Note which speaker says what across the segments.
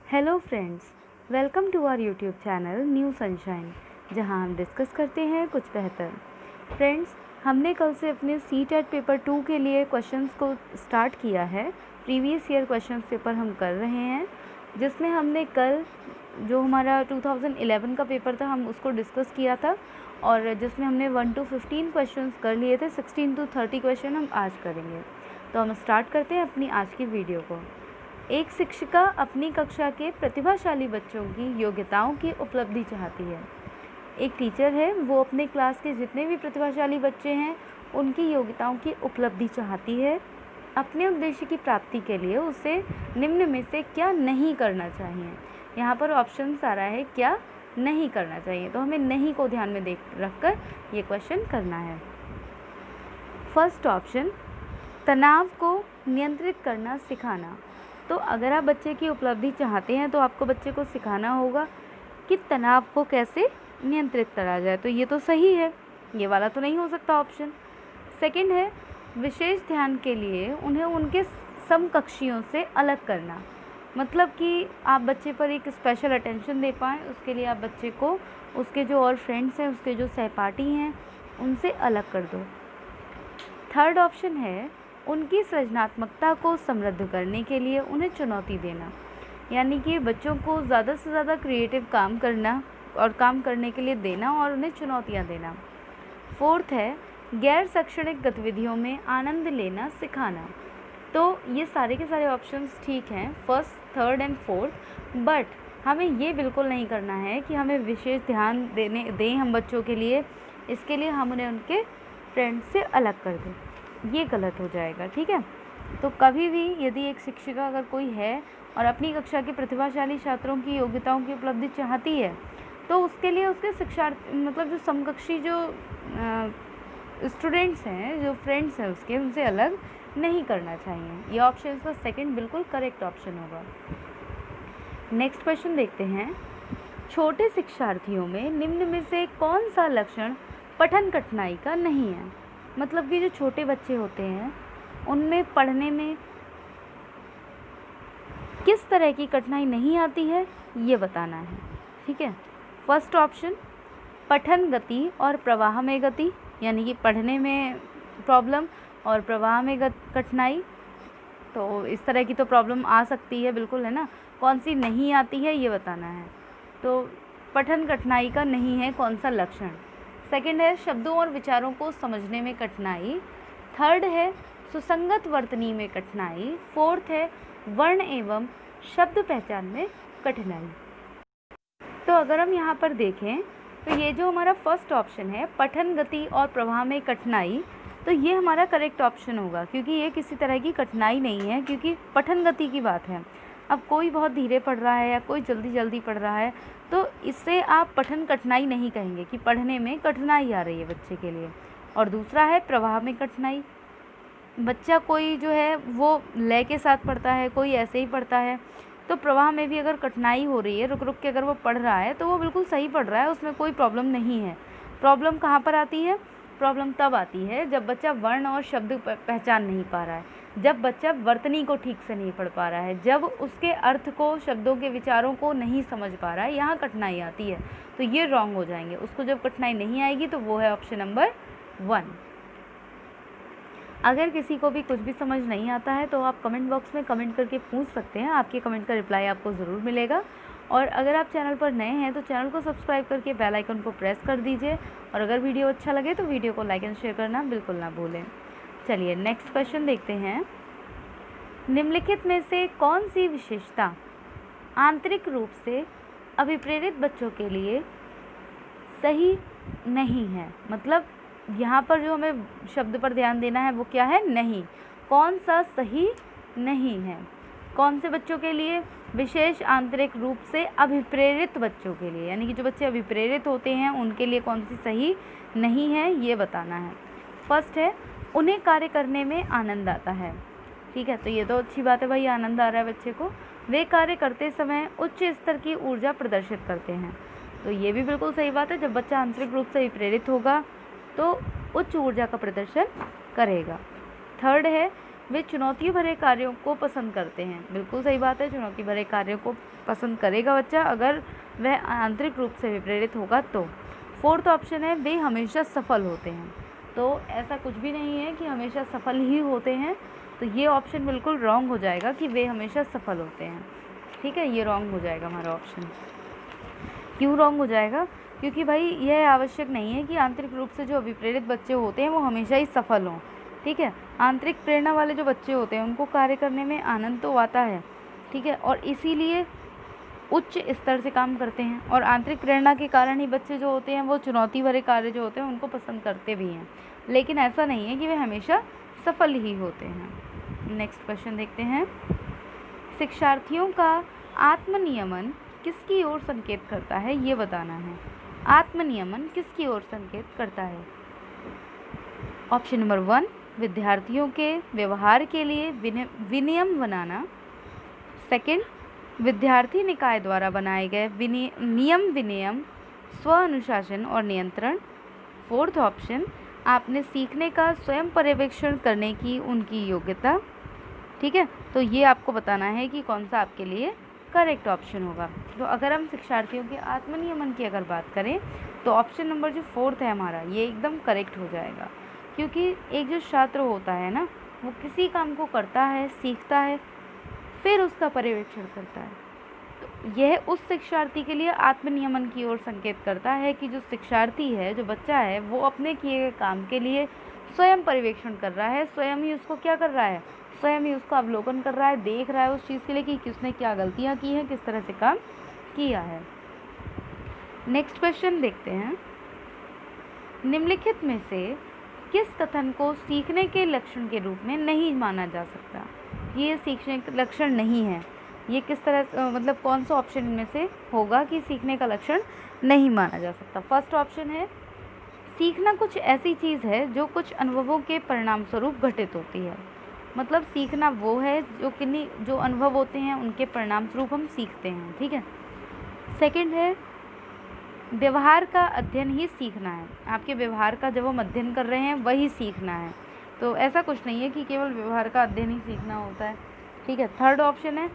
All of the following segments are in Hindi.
Speaker 1: Hello friends, welcome to our YouTube channel New Sunshine, जहां हम डिस्कस करते हैं कुछ बेहतर। फ्रेंड्स, हमने कल से अपने CTET पेपर 2 के लिए क्वेश्चंस को स्टार्ट किया है। प्रीवियस ईयर क्वेश्चंस पेपर हम कर रहे हैं, जिसमें हमने कल जो हमारा 2011 का पेपर था हम उसको डिस्कस किया था, और जिसमें हमने 1 to 15 क्वेश्चंस कर लिए थे। 16 to 30 क्वेश्चन हम आज करेंगे। तो हम स्टार्ट करते हैं अपनी आज की वीडियो को। एक शिक्षिका अपनी कक्षा के प्रतिभाशाली बच्चों की योग्यताओं की उपलब्धि चाहती है। एक टीचर है, वो अपने क्लास के जितने भी प्रतिभाशाली बच्चे हैं उनकी योग्यताओं की उपलब्धि चाहती है। अपने उद्देश्य की प्राप्ति के लिए उसे निम्न में से क्या नहीं करना चाहिए। यहाँ पर ऑप्शन आ रहा है क्या नहीं करना चाहिए, तो हमें नहीं को ध्यान में रखकर ये क्वेश्चन करना है। फर्स्ट ऑप्शन, तनाव को नियंत्रित करना सिखाना। तो अगर आप बच्चे की उपलब्धि चाहते हैं तो आपको बच्चे को सिखाना होगा कि तनाव को कैसे नियंत्रित करा जाए। तो ये तो सही है, ये वाला तो नहीं हो सकता ऑप्शन। सेकंड है, विशेष ध्यान के लिए उन्हें उनके समकक्षियों से अलग करना। मतलब कि आप बच्चे पर एक स्पेशल अटेंशन दे पाएँ, उसके लिए आप बच्चे को उसके जो और फ्रेंड्स हैं, उसके जो सहपाठी हैं, उनसे अलग कर दो। थर्ड ऑप्शन है, उनकी सृजनात्मकता को समृद्ध करने के लिए उन्हें चुनौती देना। यानी कि बच्चों को ज़्यादा से ज़्यादा क्रिएटिव काम करना और काम करने के लिए देना और उन्हें चुनौतियाँ देना। फोर्थ है, गैर शैक्षणिक गतिविधियों में आनंद लेना सिखाना। तो ये सारे के सारे ऑप्शंस ठीक हैं, first, third and fourth, but हमें ये बिल्कुल नहीं करना है कि हमें विशेष ध्यान दें हम बच्चों के लिए, इसके लिए हम उन्हें उनके फ्रेंड्स से अलग कर दें। ये गलत हो जाएगा, ठीक है। तो कभी भी यदि एक शिक्षिका अगर कोई है और अपनी कक्षा के प्रतिभाशाली छात्रों की योग्यताओं की उपलब्धि चाहती है, तो उसके लिए उसके मतलब जो समकक्षी जो स्टूडेंट्स हैं, जो फ्रेंड्स हैं उसके, उनसे अलग नहीं करना चाहिए। ये ऑप्शन का सेकंड बिल्कुल करेक्ट ऑप्शन होगा। नेक्स्ट क्वेश्चन देखते हैं। छोटे शिक्षार्थियों में निम्न में से कौन सा लक्षण पठन कठिनाई का नहीं है। मतलब कि जो छोटे बच्चे होते हैं उनमें पढ़ने में किस तरह की कठिनाई नहीं आती है, ये बताना है, ठीक है। फर्स्ट ऑप्शन, पठन गति और प्रवाह में गति, यानी कि पढ़ने में प्रॉब्लम और प्रवाह में कठिनाई। तो इस तरह की तो प्रॉब्लम आ सकती है, बिल्कुल, है ना। कौन सी नहीं आती है ये बताना है। तो पठन कठिनाई का नहीं है कौन सा लक्षण। सेकंड है, शब्दों और विचारों को समझने में कठिनाई। थर्ड है, सुसंगत वर्तनी में कठिनाई। फोर्थ है, वर्ण एवं शब्द पहचान में कठिनाई। तो अगर हम यहाँ पर देखें तो ये जो हमारा फर्स्ट ऑप्शन है, पठन गति और प्रवाह में कठिनाई, तो ये हमारा करेक्ट ऑप्शन होगा, क्योंकि ये किसी तरह की कठिनाई नहीं है, क्योंकि पठन गति की बात है। अब कोई बहुत धीरे पढ़ रहा है या कोई जल्दी जल्दी पढ़ रहा है, तो इससे आप पठन कठिनाई नहीं कहेंगे कि पढ़ने में कठिनाई आ रही है बच्चे के लिए। और दूसरा है प्रवाह में कठिनाई। बच्चा कोई जो है वो लय के साथ पढ़ता है, कोई ऐसे ही पढ़ता है, तो प्रवाह में भी अगर कठिनाई हो रही है, रुक रुक के अगर वो पढ़ रहा है, तो वो बिल्कुल सही पढ़ रहा है, उसमें कोई प्रॉब्लम नहीं है। प्रॉब्लम कहाँ पर आती है? प्रॉब्लम तब आती है जब बच्चा वर्ण और शब्द पहचान नहीं पा रहा है, जब बच्चा वर्तनी को ठीक से नहीं पढ़ पा रहा है, जब उसके अर्थ को, शब्दों के विचारों को नहीं समझ पा रहा है, यहाँ कठिनाई आती है। तो ये रॉन्ग हो जाएंगे। उसको जब कठिनाई नहीं आएगी तो वो है ऑप्शन नंबर 1। अगर किसी को भी कुछ भी समझ नहीं आता है तो आप कमेंट बॉक्स में कमेंट करके पूछ सकते हैं, आपके कमेंट का रिप्लाई आपको ज़रूर मिलेगा। और अगर आप चैनल पर नए हैं तो चैनल को सब्सक्राइब करके बेल आइकन को प्रेस कर दीजिए, और अगर वीडियो अच्छा लगे तो वीडियो को लाइक एंड शेयर करना बिल्कुल ना भूलें। चलिए नेक्स्ट क्वेश्चन देखते हैं। निम्नलिखित में से कौन सी विशेषता आंतरिक रूप से अभिप्रेरित बच्चों के लिए सही नहीं है। मतलब यहाँ पर जो हमें शब्द पर ध्यान देना है वो क्या है? नहीं। कौन सा सही नहीं है? कौन से बच्चों के लिए? विशेष आंतरिक रूप से अभिप्रेरित बच्चों के लिए, यानी कि जो बच्चे अभिप्रेरित होते हैं उनके लिए कौन सी सही नहीं है, ये बताना है। फर्स्ट है, उन्हें कार्य करने में आनंद आता है। ठीक है, तो ये तो अच्छी बात है भाई, आनंद आ रहा है बच्चे को। वे कार्य करते समय उच्च स्तर की ऊर्जा प्रदर्शित करते हैं। तो ये भी बिल्कुल सही बात है, जब बच्चा आंतरिक रूप से प्रेरित होगा तो उच्च ऊर्जा का प्रदर्शन करेगा। थर्ड है, वे चुनौती भरे कार्यों को पसंद करते हैं। बिल्कुल सही बात है, चुनौती भरे कार्यों को पसंद करेगा बच्चा अगर वह आंतरिक रूप से विप्रेरित होगा तो। फोर्थ ऑप्शन है वे हमेशा सफल होते हैं। तो ऐसा कुछ भी नहीं है कि हमेशा सफल ही होते हैं, तो ये ऑप्शन बिल्कुल रॉन्ग हो जाएगा कि वे हमेशा सफल होते हैं। ठीक है, ये रॉन्ग हो जाएगा हमारा ऑप्शन। क्यों रॉन्ग हो जाएगा? क्योंकि भाई यह आवश्यक नहीं है कि आंतरिक रूप से जो अभिप्रेरित बच्चे होते हैं वो हमेशा ही सफल हों। ठीक है, आंतरिक प्रेरणा वाले जो बच्चे होते हैं उनको कार्य करने में आनंद तो आता है। ठीक है, और इसीलिए उच्च स्तर से काम करते हैं, और आंतरिक प्रेरणा के कारण ही बच्चे जो होते हैं वो चुनौती भरे कार्य जो होते हैं उनको पसंद करते भी हैं। लेकिन ऐसा नहीं है कि वे हमेशा सफल ही होते हैं। नेक्स्ट क्वेश्चन देखते हैं। शिक्षार्थियों का आत्मनियमन किसकी ओर संकेत करता है, ये बताना है। आत्मनियमन किसकी ओर संकेत करता है? ऑप्शन नंबर 1, विद्यार्थियों के व्यवहार के लिए विनियम बनाना। सेकंड, विद्यार्थी निकाय द्वारा बनाए गए विनियम, स्व अनुशासन और नियंत्रण। फोर्थ ऑप्शन, आपने सीखने का स्वयं पर्यवेक्षण करने की उनकी योग्यता। ठीक है, तो ये आपको बताना है कि कौन सा आपके लिए करेक्ट ऑप्शन होगा। तो अगर हम शिक्षार्थियों के आत्मनियमन की अगर बात करें तो ऑप्शन नंबर जो फोर्थ है हमारा, ये एकदम करेक्ट हो जाएगा। क्योंकि एक जो छात्र होता है ना, वो किसी काम को करता है, सीखता है, फिर उसका पर्यवेक्षण करता है। तो यह उस शिक्षार्थी के लिए आत्मनियमन की ओर संकेत करता है कि जो शिक्षार्थी है, जो बच्चा है, वो अपने किए गए काम के लिए स्वयं पर्यवेक्षण कर रहा है, स्वयं ही उसको क्या कर रहा है, स्वयं ही उसका अवलोकन कर रहा है, देख रहा है उस चीज़ के लिए कि किसने क्या गलतियाँ की हैं, किस तरह से काम किया है। नेक्स्ट क्वेश्चन देखते हैं। निम्नलिखित में से किस कथन को सीखने के लक्षण के रूप में नहीं माना जा सकता? ये सीखने का लक्षण नहीं है। ये किस तरह मतलब कौन सा ऑप्शन इनमें से होगा कि सीखने का लक्षण नहीं माना जा सकता? फर्स्ट ऑप्शन है सीखना कुछ ऐसी चीज़ है जो कुछ अनुभवों के परिणाम स्वरूप घटित होती है। मतलब सीखना वो है जो अनुभव होते हैं उनके परिणाम स्वरूप हम सीखते हैं। ठीक है। सेकंड है व्यवहार का अध्ययन ही सीखना है। आपके व्यवहार का जब हम अध्ययन कर रहे हैं वही सीखना है। तो ऐसा कुछ नहीं है कि केवल व्यवहार का अध्ययन ही सीखना होता है। ठीक है। थर्ड ऑप्शन है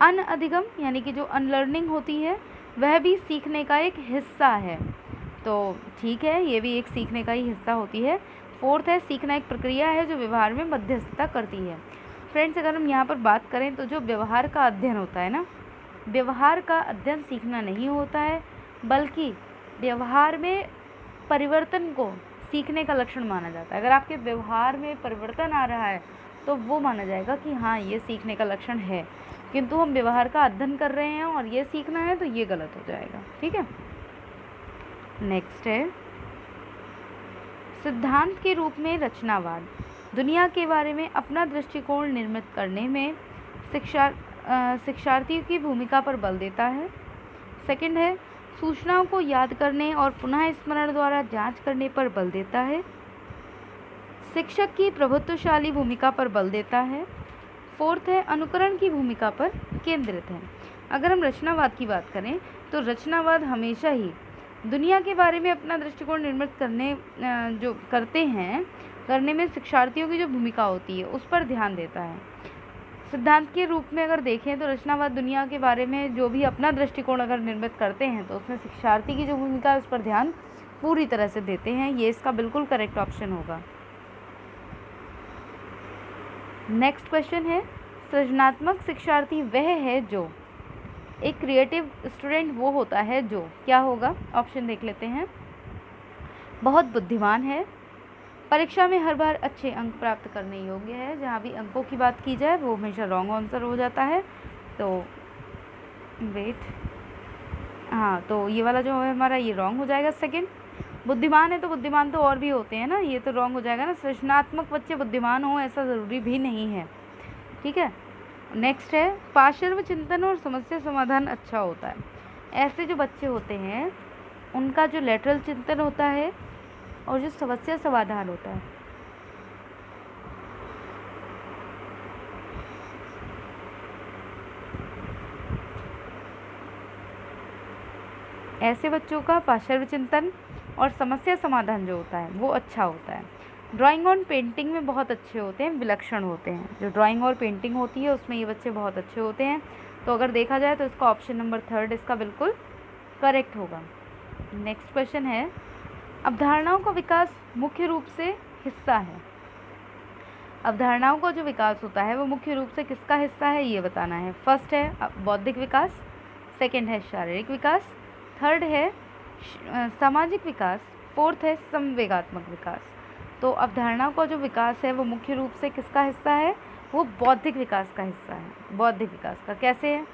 Speaker 1: अनअधिगम, यानी कि जो अनलर्निंग होती है वह भी सीखने का एक हिस्सा है। तो ठीक है, ये भी एक सीखने का ही हिस्सा होती है। फोर्थ है सीखना एक प्रक्रिया है जो व्यवहार में मध्यस्थता करती है। फ्रेंड्स, अगर हम यहाँ पर बात करें तो जो व्यवहार का अध्ययन होता है ना, व्यवहार का अध्ययन सीखना नहीं होता है, बल्कि व्यवहार में परिवर्तन को सीखने का लक्षण माना जाता है। अगर आपके व्यवहार में परिवर्तन आ रहा है तो वो माना जाएगा कि हाँ ये सीखने का लक्षण है, किंतु हम व्यवहार का अध्ययन कर रहे हैं और ये सीखना है तो ये गलत हो जाएगा। ठीक है। नेक्स्ट है सिद्धांत के रूप में रचनावाद दुनिया के बारे में अपना दृष्टिकोण निर्मित करने में शिक्षार्थियों की भूमिका पर बल देता है। सेकंड है सूचनाओं को याद करने और पुनः स्मरण द्वारा जांच करने पर बल देता है। शिक्षक की प्रभुत्वशाली भूमिका पर बल देता है। फोर्थ है अनुकरण की भूमिका पर केंद्रित है। अगर हम रचनावाद की बात करें तो रचनावाद हमेशा ही दुनिया के बारे में अपना दृष्टिकोण निर्मित करने में शिक्षार्थियों की जो भूमिका होती है उस पर ध्यान देता है। सिद्धांत के रूप में अगर देखें तो रचनावाद दुनिया के बारे में जो भी अपना दृष्टिकोण अगर निर्मित करते हैं तो उसमें शिक्षार्थी की जो भूमिका है उस पर ध्यान पूरी तरह से देते हैं। ये इसका बिल्कुल करेक्ट ऑप्शन होगा। नेक्स्ट क्वेश्चन है सृजनात्मक शिक्षार्थी वह है जो एक क्रिएटिव स्टूडेंट वो होता है जो क्या होगा? ऑप्शन देख लेते हैं। बहुत बुद्धिमान है, परीक्षा में हर बार अच्छे अंक प्राप्त करने योग्य है। जहाँ भी अंकों की बात की जाए वो हमेशा रॉन्ग आंसर हो जाता है। तो तो ये वाला जो है हमारा ये रॉन्ग हो जाएगा। सेकंड, बुद्धिमान है तो बुद्धिमान तो और भी होते हैं ना, ये तो रॉन्ग हो जाएगा ना। सृजनात्मक बच्चे बुद्धिमान हो ऐसा ज़रूरी भी नहीं है। ठीक है। नेक्स्ट है पार्श्व चिंतन और समस्या समाधान अच्छा होता है। ऐसे जो बच्चे होते हैं उनका जो लेटरल चिंतन होता है और जो समस्या समाधान होता है, ऐसे बच्चों का पार्श्व चिंतन और समस्या समाधान जो होता है वो अच्छा होता है। ड्राइंग और पेंटिंग में बहुत अच्छे होते हैं, विलक्षण होते हैं। जो ड्राइंग और पेंटिंग होती है उसमें ये बच्चे बहुत अच्छे होते हैं। तो अगर देखा जाए तो इसका ऑप्शन नंबर 3 इसका बिल्कुल करेक्ट होगा। नेक्स्ट क्वेश्चन है, अवधारणाओं का विकास मुख्य रूप से हिस्सा है। अवधारणाओं का जो विकास होता है वो मुख्य रूप से किसका हिस्सा है ये बताना है। फर्स्ट है बौद्धिक विकास, सेकंड है शारीरिक विकास, थर्ड है सामाजिक विकास, फोर्थ है संवेगात्मक विकास। तो अवधारणाओं का जो विकास है वो मुख्य रूप से किसका हिस्सा है, वो बौद्धिक विकास का हिस्सा है। बौद्धिक विकास का कैसे है,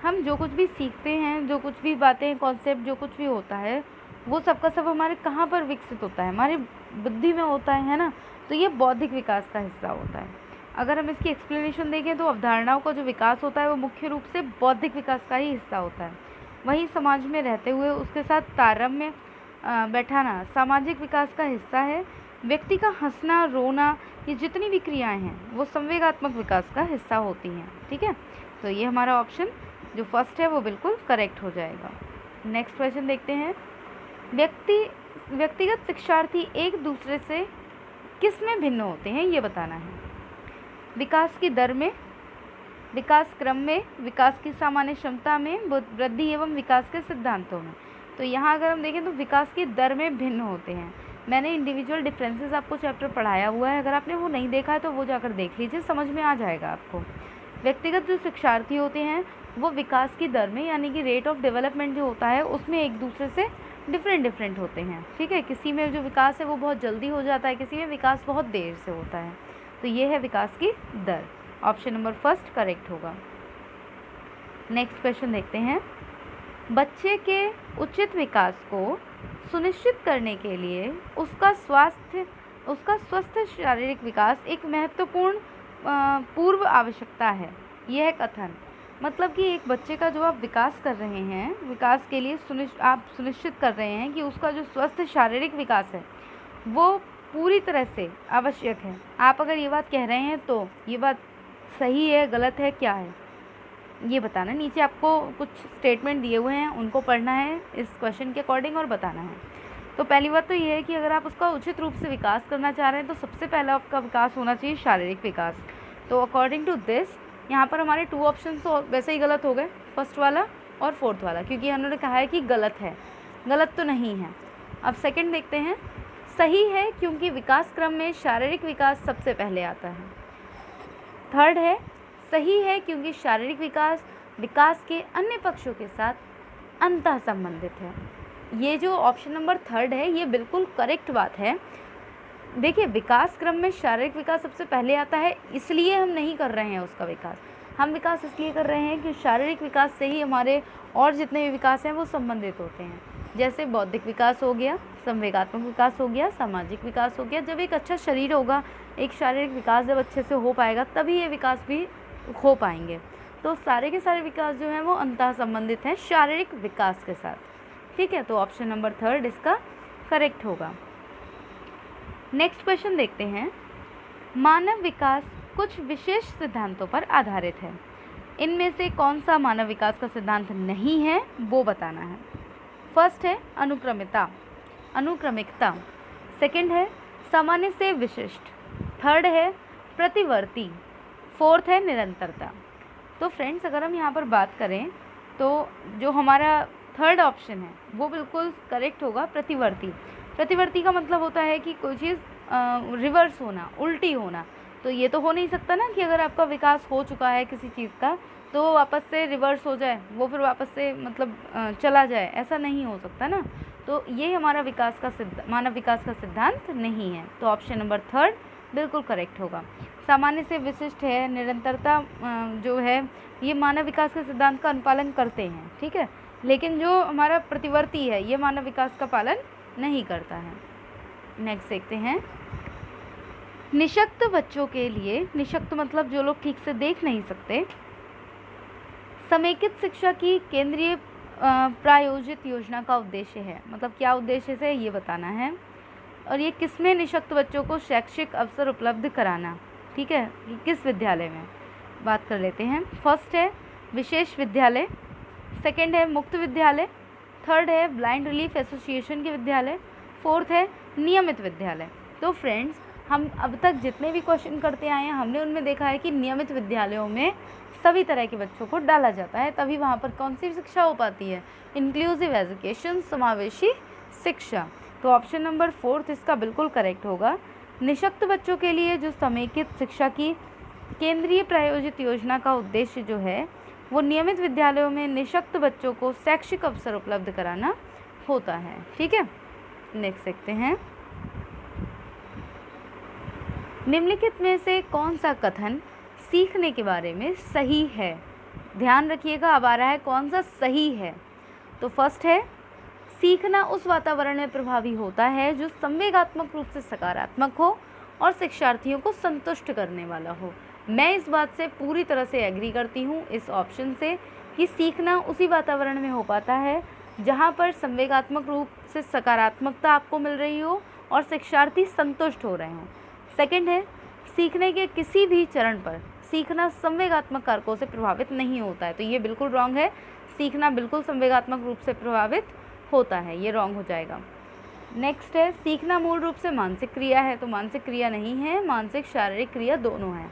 Speaker 1: हम जो कुछ भी सीखते हैं, जो कुछ भी बातें, कॉन्सेप्ट जो कुछ भी होता है वो सबका सब हमारे कहाँ पर विकसित होता है, हमारी बुद्धि में होता है ना। तो ये बौद्धिक विकास का हिस्सा होता है। अगर हम इसकी एक्सप्लेनेशन देखें तो अवधारणाओं का जो विकास होता है वो मुख्य रूप से बौद्धिक विकास का ही हिस्सा होता है। वहीं समाज में रहते हुए उसके साथ तारतम्य बैठाना सामाजिक विकास का हिस्सा है। व्यक्ति का हंसना, रोना, ये जितनी भी क्रियाएं हैं वो संवेगात्मक विकास का हिस्सा होती हैं। ठीक है, तो ये हमारा ऑप्शन जो फर्स्ट है वो बिल्कुल करेक्ट हो जाएगा। नेक्स्ट क्वेश्चन देखते हैं, व्यक्तिगत शिक्षार्थी एक दूसरे से किस में भिन्न होते हैं ये बताना है। विकास की दर में, विकास क्रम में, विकास की सामान्य क्षमता में, वृद्धि एवं विकास के सिद्धांतों में। तो यहाँ अगर हम देखें तो विकास की दर में भिन्न होते हैं। मैंने इंडिविजुअल डिफरेंसेस आपको चैप्टर पढ़ाया हुआ है, अगर आपने वो नहीं देखा है तो वो जाकर देख लीजिए, समझ में आ जाएगा आपको। व्यक्तिगत जो शिक्षार्थी होते हैं वो विकास की दर में यानी कि रेट ऑफ डेवलपमेंट जो होता है उसमें एक दूसरे से डिफरेंट होते हैं। ठीक है, किसी में जो विकास है वो बहुत जल्दी हो जाता है, किसी में विकास बहुत देर से होता है। तो ये है विकास की दर, ऑप्शन नंबर फर्स्ट करेक्ट होगा। नेक्स्ट क्वेश्चन देखते हैं, बच्चे के उचित विकास को सुनिश्चित करने के लिए उसका स्वस्थ शारीरिक विकास एक महत्वपूर्ण पूर्व आवश्यकता है। यह कथन मतलब कि एक बच्चे का जो आप विकास कर रहे हैं, विकास के लिए आप सुनिश्चित कर रहे हैं कि उसका जो स्वस्थ शारीरिक विकास है वो पूरी तरह से आवश्यक है। आप अगर ये बात कह रहे हैं तो ये बात सही है, गलत है, क्या है ये बताना। नीचे आपको कुछ स्टेटमेंट दिए हुए हैं, उनको पढ़ना है इस क्वेश्चन के अकॉर्डिंग और बताना है। तो पहली बात तो ये है कि अगर आप उसका उचित रूप से विकास करना चाह रहे हैं तो सबसे पहला आपका विकास होना चाहिए शारीरिक विकास। तो अकॉर्डिंग टू दिस यहाँ पर हमारे 2 ऑप्शन तो वैसे ही गलत हो गए, फर्स्ट वाला और फोर्थ वाला, क्योंकि उन्होंने कहा है कि गलत है, गलत तो नहीं है। अब सेकंड देखते हैं, सही है क्योंकि विकास क्रम में शारीरिक विकास सबसे पहले आता है। थर्ड है, सही है क्योंकि शारीरिक विकास के अन्य पक्षों के साथ अंतः संबंधित है। ये जो ऑप्शन नंबर 3 है ये बिल्कुल करेक्ट बात है। देखिए, विकास क्रम में शारीरिक विकास सबसे पहले आता है, इसलिए हम नहीं कर रहे हैं उसका विकास। हम विकास इसलिए कर रहे हैं कि शारीरिक विकास से ही हमारे और जितने भी विकास हैं वो संबंधित होते हैं। जैसे बौद्धिक विकास हो गया, संवेगात्मक विकास हो गया, सामाजिक विकास हो गया। जब एक अच्छा शरीर होगा, एक शारीरिक विकास जब अच्छे से हो पाएगा तभी ये विकास भी हो पाएंगे। तो सारे के सारे विकास जो हैं वो अंतः संबंधित हैं शारीरिक विकास के साथ। ठीक है, तो ऑप्शन नंबर 3 इसका करेक्ट होगा। नेक्स्ट क्वेश्चन देखते हैं, मानव विकास कुछ विशेष सिद्धांतों पर आधारित है। इनमें से कौन सा मानव विकास का सिद्धांत नहीं है वो बताना है। फर्स्ट है अनुक्रमिकता, सेकंड है सामान्य से विशिष्ट, थर्ड है प्रतिवर्ती, फोर्थ है निरंतरता। तो फ्रेंड्स, अगर हम यहाँ पर बात करें तो जो हमारा थर्ड ऑप्शन है वो बिल्कुल करेक्ट होगा, प्रतिवर्ती। प्रतिवर्ती का मतलब होता है कि कोई चीज़ रिवर्स होना, उल्टी होना। तो ये तो हो नहीं सकता ना कि अगर आपका विकास हो चुका है किसी चीज़ का तो वो वापस से रिवर्स हो जाए, वो फिर वापस से मतलब चला जाए, ऐसा नहीं हो सकता ना। तो ये हमारा मानव विकास का सिद्धांत नहीं है। तो ऑप्शन नंबर 3 बिल्कुल करेक्ट होगा। सामान्य से विशिष्ट है, निरंतरता जो है ये मानव विकास के सिद्धांत का अनुपालन करते हैं। ठीक है, लेकिन जो हमारा प्रतिवर्ती है ये मानव विकास का पालन नहीं करता है। नेक्स्ट देखते हैं, निशक्त बच्चों के लिए, निशक्त मतलब जो लोग ठीक से देख नहीं सकते, समेकित शिक्षा की केंद्रीय प्रायोजित योजना का उद्देश्य है। मतलब क्या उद्देश्य से ये बताना है। और ये किसमें निशक्त बच्चों को शैक्षिक अवसर उपलब्ध कराना। ठीक है, ये किस विद्यालय में बात कर लेते हैं। फर्स्ट है विशेष विद्यालय, सेकंड है मुक्त विद्यालय, थर्ड है ब्लाइंड रिलीफ एसोसिएशन के विद्यालय, फोर्थ है नियमित विद्यालय। तो फ्रेंड्स, हम अब तक जितने भी क्वेश्चन करते आए हैं हमने उनमें देखा है कि नियमित विद्यालयों में सभी तरह के बच्चों को डाला जाता है, तभी वहाँ पर कौन सी शिक्षा हो पाती है, इंक्लूसिव एजुकेशन, समावेशी शिक्षा। तो ऑप्शन नंबर 4 इसका बिल्कुल करेक्ट होगा। निःशक्त बच्चों के लिए जो समेकित शिक्षा की केंद्रीय प्रायोजित योजना का उद्देश्य जो है वो नियमित विद्यालयों में निःशक्त बच्चों को शैक्षिक अवसर उपलब्ध कराना होता है। ठीक है, नेक्स्ट देखते हैं। निम्नलिखित में से कौन सा कथन सीखने के बारे में सही है? ध्यान रखिएगा, अब आ रहा है कौन सा सही है। तो फर्स्ट है, सीखना उस वातावरण में प्रभावी होता है जो संवेगात्मक रूप से सकारात्मक हो और शिक्षार्थियों को संतुष्ट करने वाला हो। मैं इस बात से पूरी तरह से एग्री करती हूँ इस ऑप्शन से कि सीखना उसी वातावरण में हो पाता है जहाँ पर संवेगात्मक रूप से सकारात्मकता आपको मिल रही हो और शिक्षार्थी संतुष्ट हो रहे हों। सेकंड है, सीखने के किसी भी चरण पर सीखना संवेगात्मक कारकों से प्रभावित नहीं होता है। तो ये बिल्कुल रॉन्ग है, सीखना बिल्कुल संवेगात्मक रूप से प्रभावित होता है, ये रॉन्ग हो जाएगा। नेक्स्ट है, सीखना मूल रूप से मानसिक क्रिया है। तो मानसिक क्रिया नहीं है, मानसिक शारीरिक क्रिया दोनों है।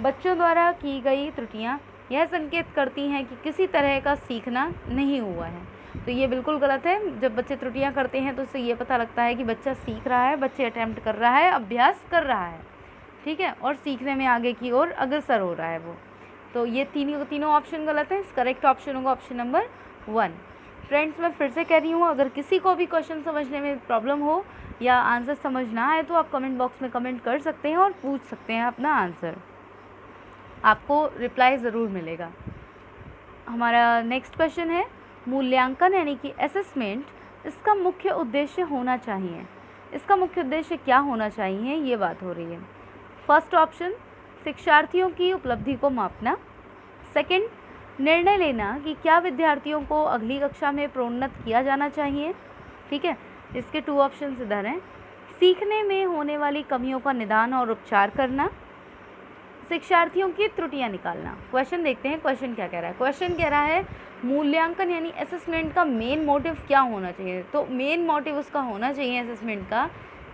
Speaker 1: बच्चों द्वारा की गई त्रुटियां यह संकेत करती हैं कि किसी तरह का सीखना नहीं हुआ है। तो ये बिल्कुल गलत है। जब बच्चे त्रुटियां करते हैं तो इससे ये पता लगता है कि बच्चा सीख रहा है, बच्चे अटेम्प्ट कर रहा है, अभ्यास कर रहा है, ठीक है, और सीखने में आगे की ओर अग्रसर हो रहा है वो। तो ये तीनों ऑप्शन गलत है। करेक्ट ऑप्शन होगा ऑप्शन नंबर 1। फ्रेंड्स, मैं फिर से कह रही हूँ, अगर किसी को भी क्वेश्चन समझने में प्रॉब्लम हो या आंसर समझ ना आए तो आप कमेंट बॉक्स में कमेंट कर सकते हैं और पूछ सकते हैं अपना आंसर, आपको रिप्लाई ज़रूर मिलेगा। हमारा नेक्स्ट क्वेश्चन है, मूल्यांकन यानी कि असेसमेंट, इसका मुख्य उद्देश्य होना चाहिए। इसका मुख्य उद्देश्य क्या होना चाहिए, ये बात हो रही है। फर्स्ट ऑप्शन, शिक्षार्थियों की उपलब्धि को मापना। सेकंड, निर्णय लेना कि क्या विद्यार्थियों को अगली कक्षा में प्रोन्नत किया जाना चाहिए। ठीक है, इसके 2 ऑप्शन इधर हैं। सीखने में होने वाली कमियों का निदान और उपचार करना, शिक्षार्थियों की त्रुटियां निकालना। क्वेश्चन देखते हैं, क्वेश्चन क्या कह रहा है। क्वेश्चन कह रहा है मूल्यांकन यानी असेसमेंट का मेन मोटिव क्या होना चाहिए। तो मेन मोटिव उसका होना चाहिए असेसमेंट का,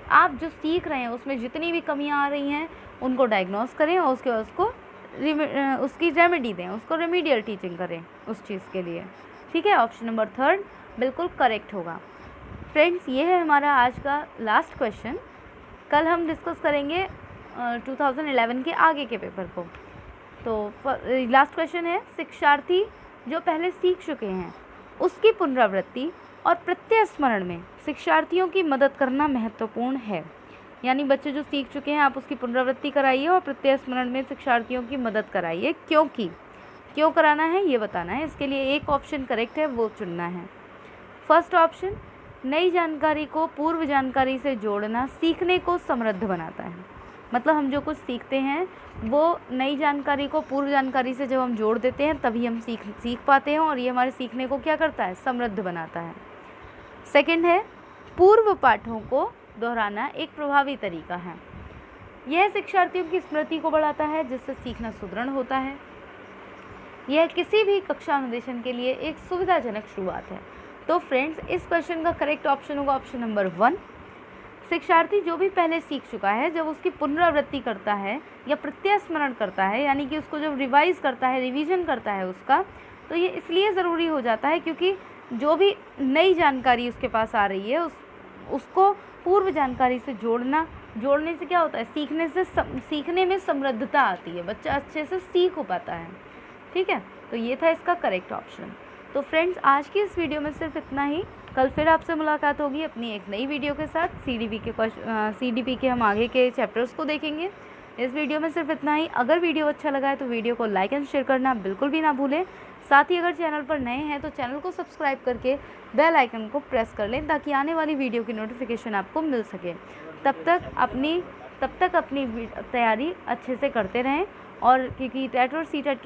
Speaker 1: आप जो सीख रहे हैं उसमें जितनी भी कमियां आ रही हैं उनको डायग्नोस करें और उसके बाद उसकी रेमेडी दें, उसको रेमीडियल टीचिंग करें उस चीज़ के लिए। ठीक है, ऑप्शन नंबर 3 बिल्कुल करेक्ट होगा। फ्रेंड्स, ये है हमारा आज का लास्ट क्वेश्चन। कल हम डिस्कस करेंगे 2011 के आगे के पेपर को। तो लास्ट क्वेश्चन है, शिक्षार्थी जो पहले सीख चुके हैं उसकी पुनरावृत्ति और प्रत्यस्मरण में शिक्षार्थियों की मदद करना महत्वपूर्ण है। यानी बच्चे जो सीख चुके हैं आप उसकी पुनरावृत्ति कराइए और प्रत्यस्मरण में शिक्षार्थियों की मदद कराइए। क्यों कराना है ये बताना है। इसके लिए एक ऑप्शन करेक्ट है, वो चुनना है। फर्स्ट ऑप्शन, नई जानकारी को पूर्व जानकारी से जोड़ना सीखने को समृद्ध बनाता है। मतलब हम जो कुछ सीखते हैं वो नई जानकारी को पूर्व जानकारी से जब हम जोड़ देते हैं तभी हम सीख पाते हैं और ये हमारे सीखने को क्या करता है, समृद्ध बनाता है। सेकंड है, पूर्व पाठों को दोहराना एक प्रभावी तरीका है। यह शिक्षार्थियों की स्मृति को बढ़ाता है जिससे सीखना सुदृढ़ होता है। यह किसी भी कक्षा अनुदेशन के लिए एक सुविधाजनक शुरुआत है। तो फ्रेंड्स, इस क्वेश्चन का करेक्ट ऑप्शन होगा ऑप्शन नंबर 1। शिक्षार्थी जो भी पहले सीख चुका है जब उसकी पुनरावृत्ति करता है या प्रत्यस्मरण करता है, यानी कि उसको जब रिवाइज करता है, रिवीजन करता है उसका, तो ये इसलिए ज़रूरी हो जाता है क्योंकि जो भी नई जानकारी उसके पास आ रही है उसको पूर्व जानकारी से जोड़ने से क्या होता है, सीखने में समृद्धता आती है, बच्चा अच्छे से सीख हो पाता है। ठीक है, तो ये था इसका करेक्ट ऑप्शन। तो फ्रेंड्स, आज की इस वीडियो में सिर्फ इतना ही। कल फिर आपसे मुलाकात होगी अपनी एक नई वीडियो के साथ। CDP के हम आगे के चैप्टर्स को देखेंगे। इस वीडियो में सिर्फ इतना ही। अगर वीडियो अच्छा लगा है तो वीडियो को लाइक एंड शेयर करना बिल्कुल भी ना भूलें। साथ ही अगर चैनल पर नए हैं तो चैनल को सब्सक्राइब करके बेल आइकन को प्रेस कर लें ताकि आने वाली वीडियो की नोटिफिकेशन आपको मिल सके। तब तक अपनी तैयारी अच्छे से करते रहें। और क्योंकि टेट और सीटेट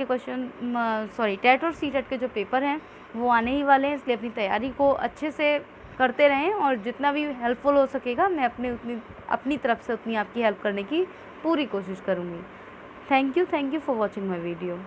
Speaker 1: के जो पेपर हैं वो आने ही वाले हैं, इसलिए अपनी तैयारी को अच्छे से करते रहें और जितना भी हेल्पफुल हो सकेगा मैं अपनी तरफ से उतनी आपकी हेल्प करने की पूरी कोशिश करूँगी। Thank you for watching my video.